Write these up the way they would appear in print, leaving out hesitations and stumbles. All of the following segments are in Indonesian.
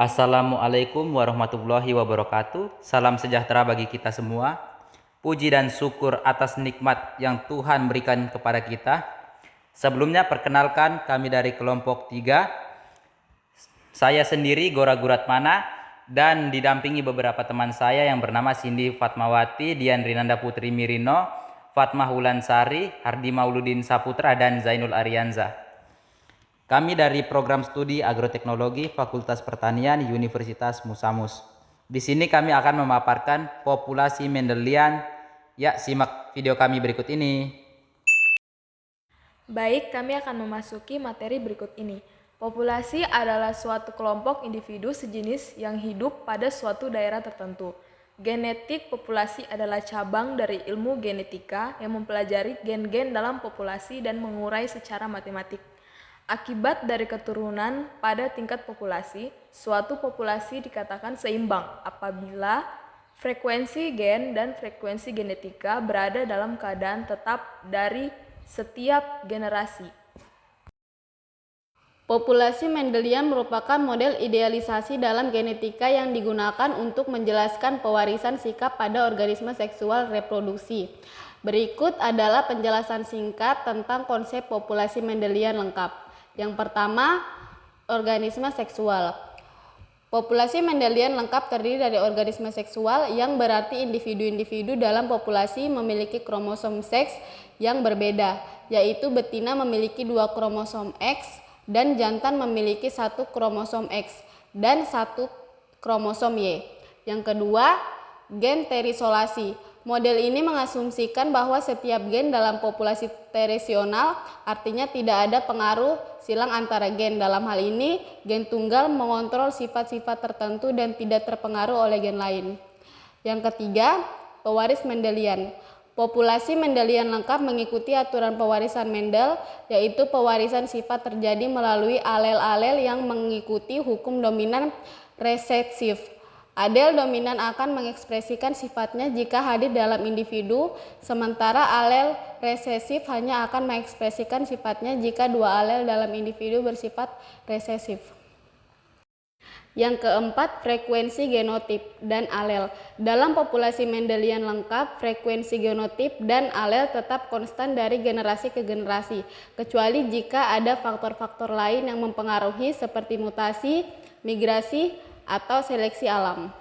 Assalamualaikum warahmatullahi wabarakatuh. Salam sejahtera bagi kita semua. Puji dan syukur atas nikmat yang Tuhan berikan kepada kita. Sebelumnya perkenalkan kami dari kelompok 3. Saya sendiri Gora Guratmana dan didampingi beberapa teman saya yang bernama Cindy Fatmawati, Dian Rinanda Putri Mirino, Fatmah Wulansari, Hardi Mauludin Saputra, dan Zainul Arianza. Kami dari program studi agroteknologi Fakultas Pertanian Universitas Musamus. Di sini kami akan memaparkan populasi Mendelian. Ya, simak video kami berikut ini. Baik, kami akan memasuki materi berikut ini. Populasi adalah suatu kelompok individu sejenis yang hidup pada suatu daerah tertentu. Genetik populasi adalah cabang dari ilmu genetika yang mempelajari gen-gen dalam populasi dan mengurai secara matematik. Akibat dari keturunan pada tingkat populasi, suatu populasi dikatakan seimbang apabila frekuensi gen dan frekuensi genetika berada dalam keadaan tetap dari setiap generasi. Populasi Mendelian merupakan model idealisasi dalam genetika yang digunakan untuk menjelaskan pewarisan sikap pada organisme seksual reproduksi. Berikut adalah penjelasan singkat tentang konsep populasi Mendelian lengkap. Yang pertama, organisme seksual. Populasi Mendelian lengkap terdiri dari organisme seksual yang berarti individu-individu dalam populasi memiliki kromosom seks yang berbeda, yaitu betina memiliki 2 kromosom X dan jantan memiliki 1 kromosom X dan 1 kromosom Y. Yang kedua, gen terisolasi. Model ini mengasumsikan bahwa setiap gen dalam populasi terisional artinya tidak ada pengaruh silang antara gen. Dalam hal ini, gen tunggal mengontrol sifat-sifat tertentu dan tidak terpengaruh oleh gen lain. Yang ketiga, pewaris Mendelian. Populasi Mendelian lengkap mengikuti aturan pewarisan Mendel, yaitu pewarisan sifat terjadi melalui alel-alel yang mengikuti hukum dominan resesif. Alel dominan akan mengekspresikan sifatnya jika hadir dalam individu, sementara alel resesif hanya akan mengekspresikan sifatnya jika 2 alel dalam individu bersifat resesif. Yang keempat, frekuensi genotip dan alel. Dalam populasi Mendelian lengkap, frekuensi genotip dan alel tetap konstan dari generasi ke generasi, kecuali jika ada faktor-faktor lain yang mempengaruhi seperti mutasi, migrasi, atau seleksi alam.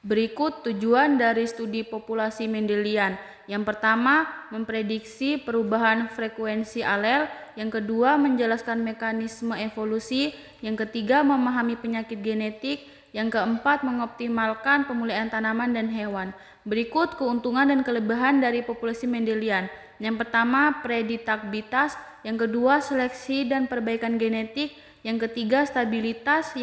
Berikut tujuan dari studi populasi Mendelian. Yang pertama, memprediksi perubahan frekuensi alel. Yang kedua, menjelaskan mekanisme evolusi. Yang ketiga, memahami penyakit genetik. Yang keempat, mengoptimalkan pemulihan tanaman dan hewan. Berikut keuntungan dan kelebihan dari populasi Mendelian. Yang pertama, prediktibilitas. Yang kedua, seleksi dan perbaikan genetik. Yang ketiga, stabilitas.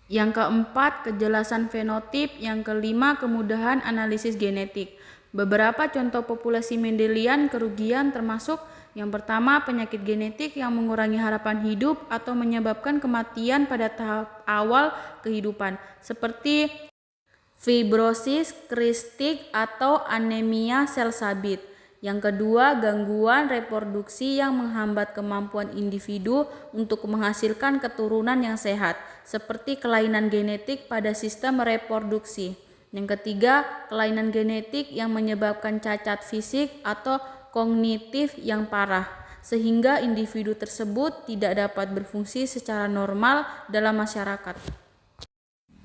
Yang keempat, kejelasan fenotip. Yang kelima, kemudahan analisis genetik. Beberapa contoh populasi Mendelian kerugian termasuk yang pertama, penyakit genetik yang mengurangi harapan hidup atau menyebabkan kematian pada tahap awal kehidupan, seperti fibrosis kristik atau anemia sel sabit. Yang kedua, gangguan reproduksi yang menghambat kemampuan individu untuk menghasilkan keturunan yang sehat, seperti kelainan genetik pada sistem reproduksi. Yang ketiga, kelainan genetik yang menyebabkan cacat fisik atau kognitif yang parah, sehingga individu tersebut tidak dapat berfungsi secara normal dalam masyarakat.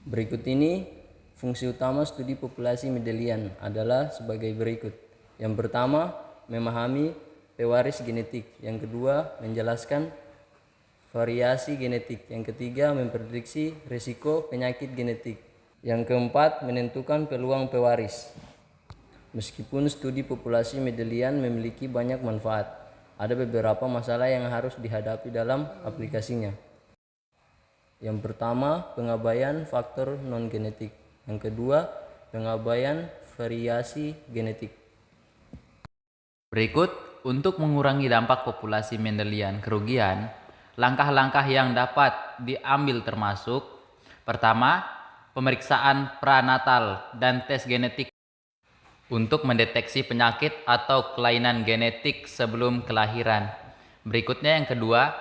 Berikut ini fungsi utama studi populasi Mendelian adalah sebagai berikut. Yang pertama, memahami pewaris genetik. Yang kedua, menjelaskan variasi genetik. Yang ketiga, memprediksi risiko penyakit genetik. Yang keempat, menentukan peluang pewaris. Meskipun studi populasi Mendelian memiliki banyak manfaat, ada beberapa masalah yang harus dihadapi dalam aplikasinya. Yang pertama, pengabaian faktor non-genetik. Yang kedua, pengabaian variasi genetik. Berikut, untuk mengurangi dampak populasi Mendelian kerugian, langkah-langkah yang dapat diambil termasuk: pertama, pemeriksaan pranatal dan tes genetik untuk mendeteksi penyakit atau kelainan genetik sebelum kelahiran. Berikutnya yang kedua,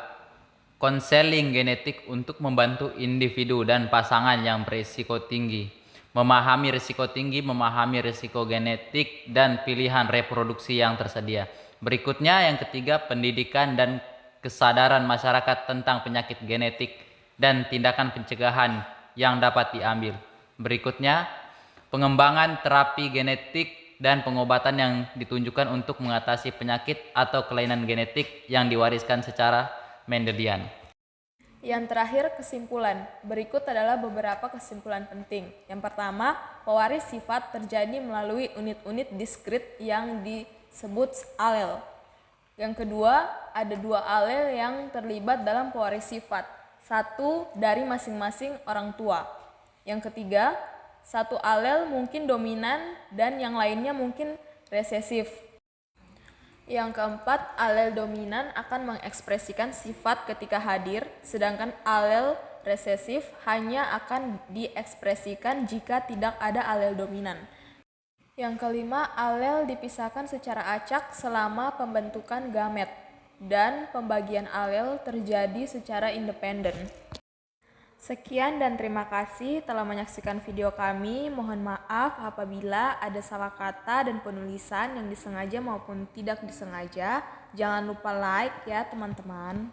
konseling genetik untuk membantu individu dan pasangan yang berisiko tinggi, memahami risiko tinggi, memahami risiko genetik, dan pilihan reproduksi yang tersedia. Berikutnya yang ketiga, pendidikan dan kesadaran masyarakat tentang penyakit genetik dan tindakan pencegahan yang dapat diambil. Berikutnya, pengembangan terapi genetik dan pengobatan yang ditunjukkan untuk mengatasi penyakit atau kelainan genetik yang diwariskan secara Mendelian. Yang terakhir, kesimpulan. Berikut adalah beberapa kesimpulan penting. Yang pertama, pewaris sifat terjadi melalui unit-unit diskrit yang disebut alel. Yang kedua, ada 2 alel yang terlibat dalam pewaris sifat. 1 dari masing-masing orang tua. Yang ketiga, 1 alel mungkin dominan dan yang lainnya mungkin resesif. Yang keempat, alel dominan akan mengekspresikan sifat ketika hadir, sedangkan alel resesif hanya akan diekspresikan jika tidak ada alel dominan. Yang kelima, alel dipisahkan secara acak selama pembentukan gamet, dan pembagian alel terjadi secara independen. Sekian dan terima kasih telah menyaksikan video kami. Mohon maaf apabila ada salah kata dan penulisan yang disengaja maupun tidak disengaja. Jangan lupa like ya teman-teman.